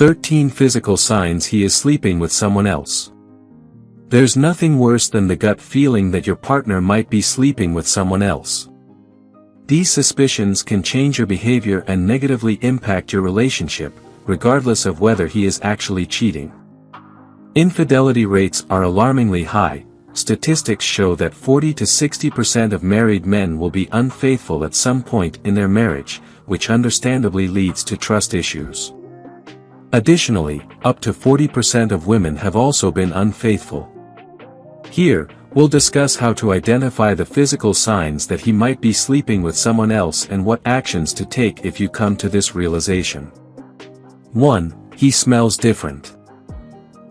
13 physical signs he is sleeping with someone else. There's nothing worse than the gut feeling that your partner might be sleeping with someone else. These suspicions can change your behavior and negatively impact your relationship, regardless of whether he is actually cheating. Infidelity rates are alarmingly high. Statistics show that 40 to 60% of married men will be unfaithful at some point in their marriage, which understandably leads to trust issues. Additionally, up to 40% of women have also been unfaithful. Here, we'll discuss how to identify the physical signs that he might be sleeping with someone else and what actions to take if you come to this realization. 1. He smells different.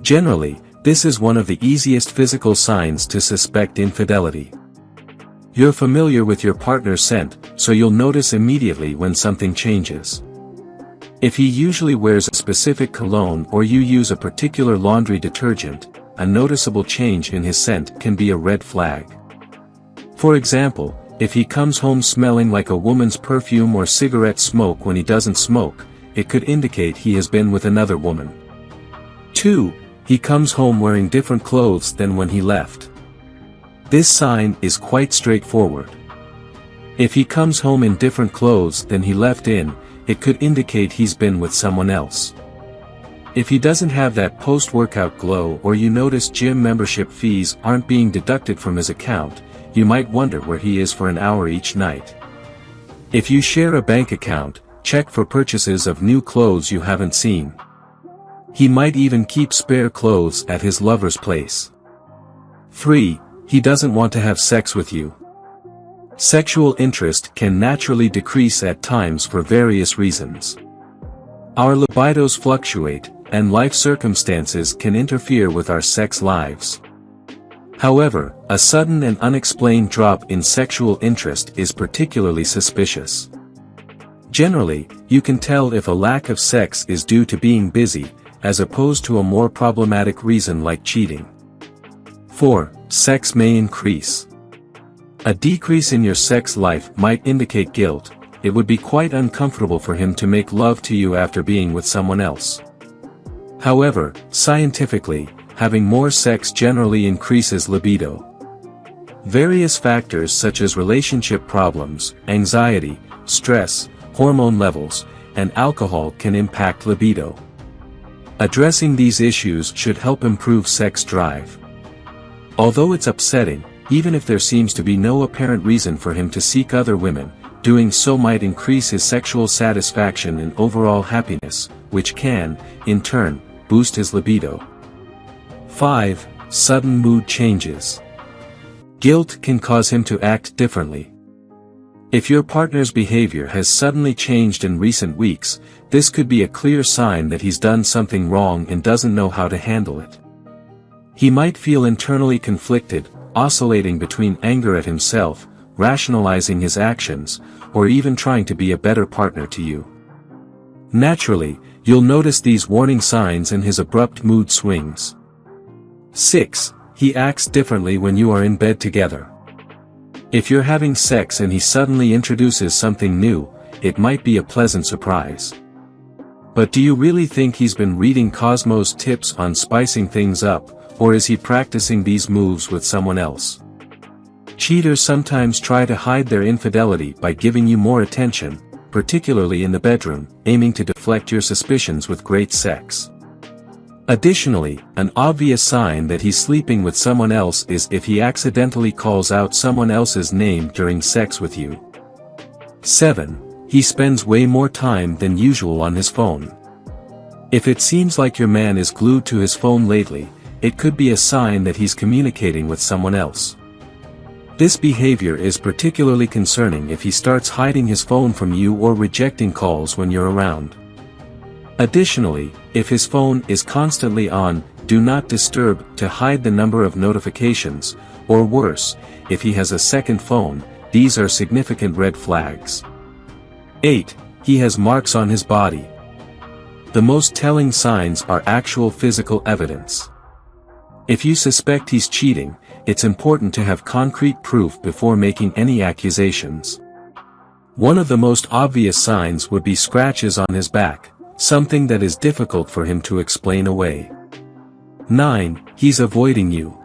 Generally, this is one of the easiest physical signs to suspect infidelity. You're familiar with your partner's scent, so you'll notice immediately when something changes. If he usually wears a specific cologne or you use a particular laundry detergent, a noticeable change in his scent can be a red flag. For example, if he comes home smelling like a woman's perfume or cigarette smoke when he doesn't smoke, it could indicate he has been with another woman. 2. He comes home wearing different clothes than when he left. This sign is quite straightforward. If he comes home in different clothes than he left in, it could indicate he's been with someone else. If he doesn't have that post-workout glow or you notice gym membership fees aren't being deducted from his account, you might wonder where he is for an hour each night. If you share a bank account, check for purchases of new clothes you haven't seen. He might even keep spare clothes at his lover's place. 3. He doesn't want to have sex with you. Sexual interest can naturally decrease at times for various reasons. Our libidos fluctuate, and life circumstances can interfere with our sex lives. However, a sudden and unexplained drop in sexual interest is particularly suspicious. Generally, you can tell if a lack of sex is due to being busy, as opposed to a more problematic reason like cheating. 4. Sex may increase. A decrease in your sex life might indicate guilt. It would be quite uncomfortable for him to make love to you after being with someone else. However, scientifically, having more sex generally increases libido. Various factors such as relationship problems, anxiety, stress, hormone levels, and alcohol can impact libido. Addressing these issues should help improve sex drive. Although it's upsetting, even if there seems to be no apparent reason for him to seek other women, doing so might increase his sexual satisfaction and overall happiness, which can, in turn, boost his libido. 5. Sudden mood changes. Guilt can cause him to act differently. If your partner's behavior has suddenly changed in recent weeks, this could be a clear sign that he's done something wrong and doesn't know how to handle it. He might feel internally conflicted, oscillating between anger at himself, rationalizing his actions, or even trying to be a better partner to you. Naturally, you'll notice these warning signs in his abrupt mood swings. 6. He acts differently when you are in bed together. If you're having sex and he suddenly introduces something new, it might be a pleasant surprise. But do you really think he's been reading Cosmo's tips on spicing things up, or is he practicing these moves with someone else? Cheaters sometimes try to hide their infidelity by giving you more attention, particularly in the bedroom, aiming to deflect your suspicions with great sex. Additionally, an obvious sign that he's sleeping with someone else is if he accidentally calls out someone else's name during sex with you. 7. He spends way more time than usual on his phone. If it seems like your man is glued to his phone lately, it could be a sign that he's communicating with someone else. This behavior is particularly concerning if he starts hiding his phone from you or rejecting calls when you're around. Additionally, if his phone is constantly on Do Not Disturb to hide the number of notifications, or worse, if he has a second phone, these are significant red flags. 8. He has marks on his body. The most telling signs are actual physical evidence. If you suspect he's cheating, it's important to have concrete proof before making any accusations. One of the most obvious signs would be scratches on his back, something that is difficult for him to explain away. 9. He's avoiding you.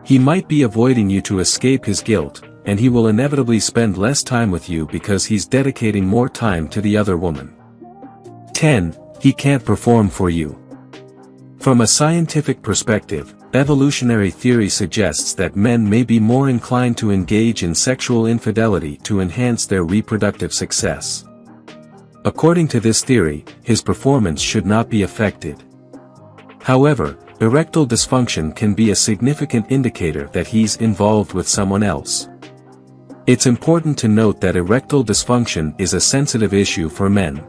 He might be avoiding you to escape his guilt, and he will inevitably spend less time with you because he's dedicating more time to the other woman. 10. He can't perform for you. From a scientific perspective, evolutionary theory suggests that men may be more inclined to engage in sexual infidelity to enhance their reproductive success. According to this theory, his performance should not be affected. However, erectile dysfunction can be a significant indicator that he's involved with someone else. It's important to note that erectile dysfunction is a sensitive issue for men.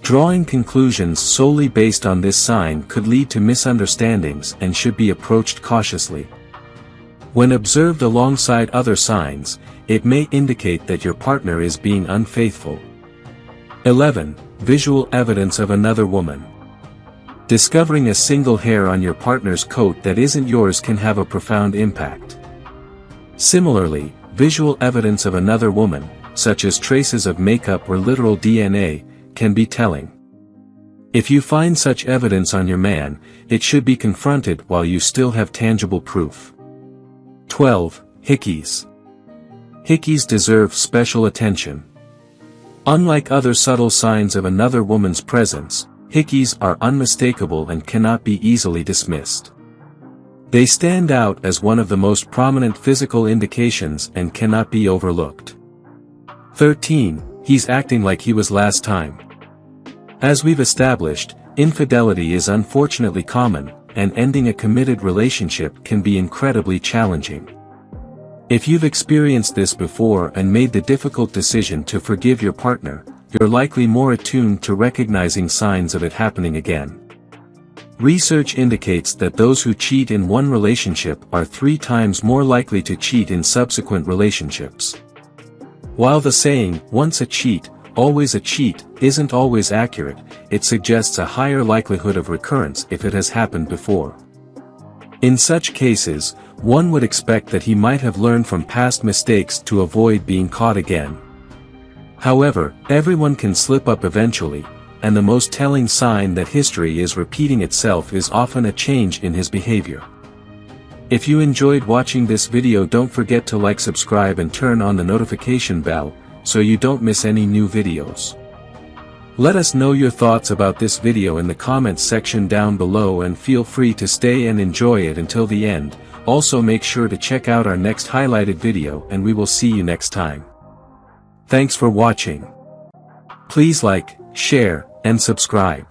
Drawing conclusions solely based on this sign could lead to misunderstandings and should be approached cautiously. When observed alongside other signs, it may indicate that your partner is being unfaithful. 11. Visual evidence of another woman. Discovering a single hair on your partner's coat that isn't yours can have a profound impact. Similarly, visual evidence of another woman, such as traces of makeup or literal DNA, can be telling. If you find such evidence on your man, it should be confronted while you still have tangible proof. 12. Hickeys. Hickeys deserve special attention. Unlike other subtle signs of another woman's presence, hickeys are unmistakable and cannot be easily dismissed. They stand out as one of the most prominent physical indications and cannot be overlooked. 13. He's acting like he was last time. As we've established, infidelity is unfortunately common, and ending a committed relationship can be incredibly challenging. If you've experienced this before and made the difficult decision to forgive your partner, you're likely more attuned to recognizing signs of it happening again. Research indicates that those who cheat in one relationship are 3 times more likely to cheat in subsequent relationships. While the saying, "once a cheat, always a cheat," isn't always accurate, it suggests a higher likelihood of recurrence if it has happened before. In such cases, one would expect that he might have learned from past mistakes to avoid being caught again. However, everyone can slip up eventually, and the most telling sign that history is repeating itself is often a change in his behavior. If you enjoyed watching this video, don't forget to like, subscribe and turn on the notification bell, so you don't miss any new videos. Let us know your thoughts about this video in the comments section down below, and feel free to stay and enjoy it until the end. Also make sure to check out our next highlighted video, and we will see you next time. Thanks for watching. Please like, share, and subscribe.